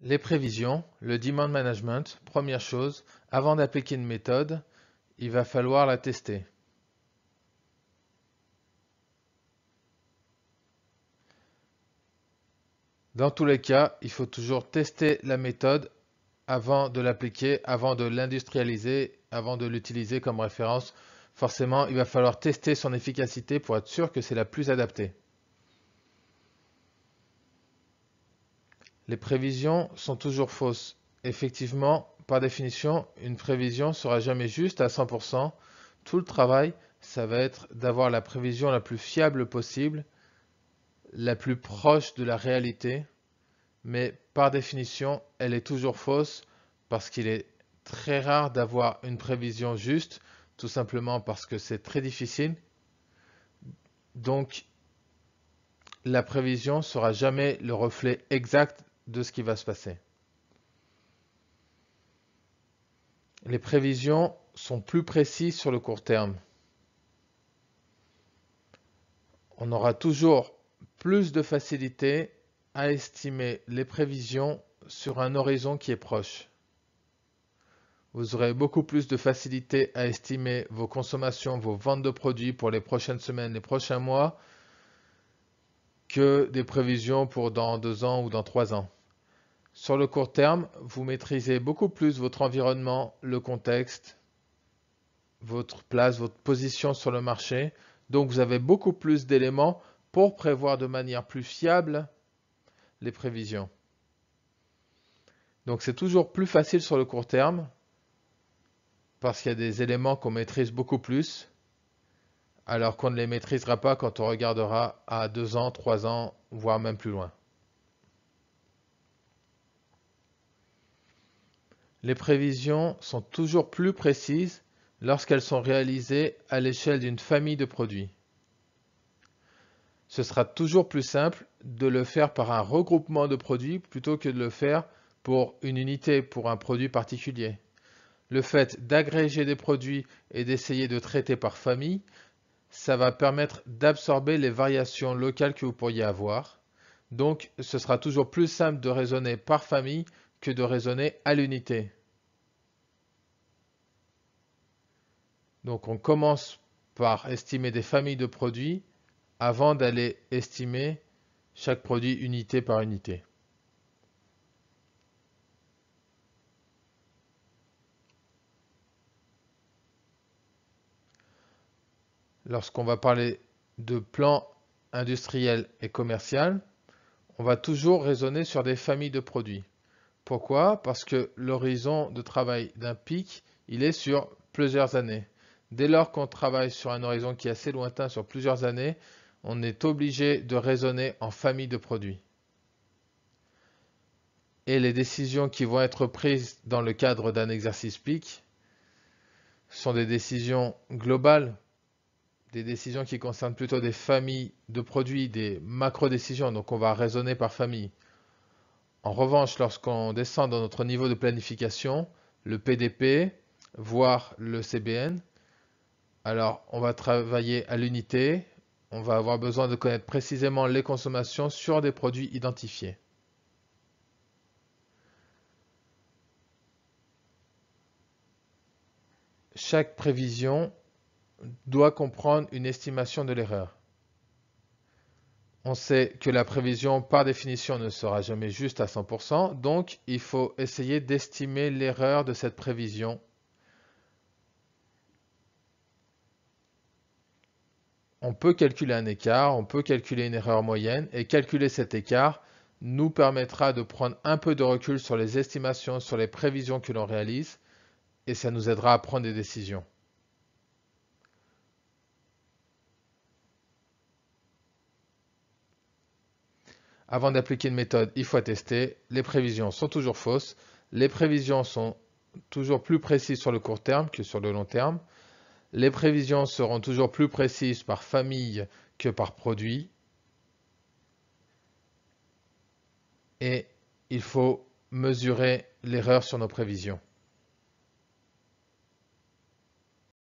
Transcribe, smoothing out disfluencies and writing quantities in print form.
Les prévisions, le demand management, première chose, avant d'appliquer une méthode, il va falloir la tester. Dans tous les cas, il faut toujours tester la méthode avant de l'appliquer, avant de l'industrialiser, avant de l'utiliser comme référence. Forcément, il va falloir tester son efficacité pour être sûr que c'est la plus adaptée. Les prévisions sont toujours fausses. Effectivement, par définition, une prévision ne sera jamais juste à 100%. Tout le travail, ça va être d'avoir la prévision la plus fiable possible, la plus proche de la réalité, mais par définition, elle est toujours fausse parce qu'il est très rare d'avoir une prévision juste, tout simplement parce que c'est très difficile. Donc, la prévision ne sera jamais le reflet exact de ce qui va se passer. Les prévisions sont plus précises sur le court terme. On aura toujours plus de facilité à estimer les prévisions sur un horizon qui est proche. Vous aurez beaucoup plus de facilité à estimer vos consommations, vos ventes de produits pour les prochaines semaines, les prochains mois, que des prévisions pour dans 2 ans ou dans 3 ans. Sur le court terme, vous maîtrisez beaucoup plus votre environnement, le contexte, votre place, votre position sur le marché. Donc vous avez beaucoup plus d'éléments pour prévoir de manière plus fiable les prévisions. Donc c'est toujours plus facile sur le court terme parce qu'il y a des éléments qu'on maîtrise beaucoup plus, alors qu'on ne les maîtrisera pas quand on regardera à 2 ans, 3 ans, voire même plus loin. Les prévisions sont toujours plus précises lorsqu'elles sont réalisées à l'échelle d'une famille de produits. Ce sera toujours plus simple de le faire par un regroupement de produits plutôt que de le faire pour une unité, pour un produit particulier. Le fait d'agréger des produits et d'essayer de traiter par famille, ça va permettre d'absorber les variations locales que vous pourriez avoir. Donc, ce sera toujours plus simple de raisonner par famille que de raisonner à l'unité. Donc, on commence par estimer des familles de produits avant d'aller estimer chaque produit unité par unité. Lorsqu'on va parler de plan industriel et commercial, on va toujours raisonner sur des familles de produits. Pourquoi? Parce que l'horizon de travail d'un pic, il est sur plusieurs années. Dès lors qu'on travaille sur un horizon qui est assez lointain sur plusieurs années, on est obligé de raisonner en famille de produits. Et les décisions qui vont être prises dans le cadre d'un exercice pic sont des décisions globales, des décisions qui concernent plutôt des familles de produits, des macro-décisions, donc on va raisonner par famille. En revanche, lorsqu'on descend dans notre niveau de planification, le PDP, voire le CBN, alors on va travailler à l'unité, on va avoir besoin de connaître précisément les consommations sur des produits identifiés. Chaque prévision doit comprendre une estimation de l'erreur. On sait que la prévision, par définition, ne sera jamais juste à 100%, donc il faut essayer d'estimer l'erreur de cette prévision. On peut calculer un écart, on peut calculer une erreur moyenne, et calculer cet écart nous permettra de prendre un peu de recul sur les estimations, sur les prévisions que l'on réalise, et ça nous aidera à prendre des décisions. Avant d'appliquer une méthode, il faut tester. Les prévisions sont toujours fausses. Les prévisions sont toujours plus précises sur le court terme que sur le long terme. Les prévisions seront toujours plus précises par famille que par produit. Et il faut mesurer l'erreur sur nos prévisions.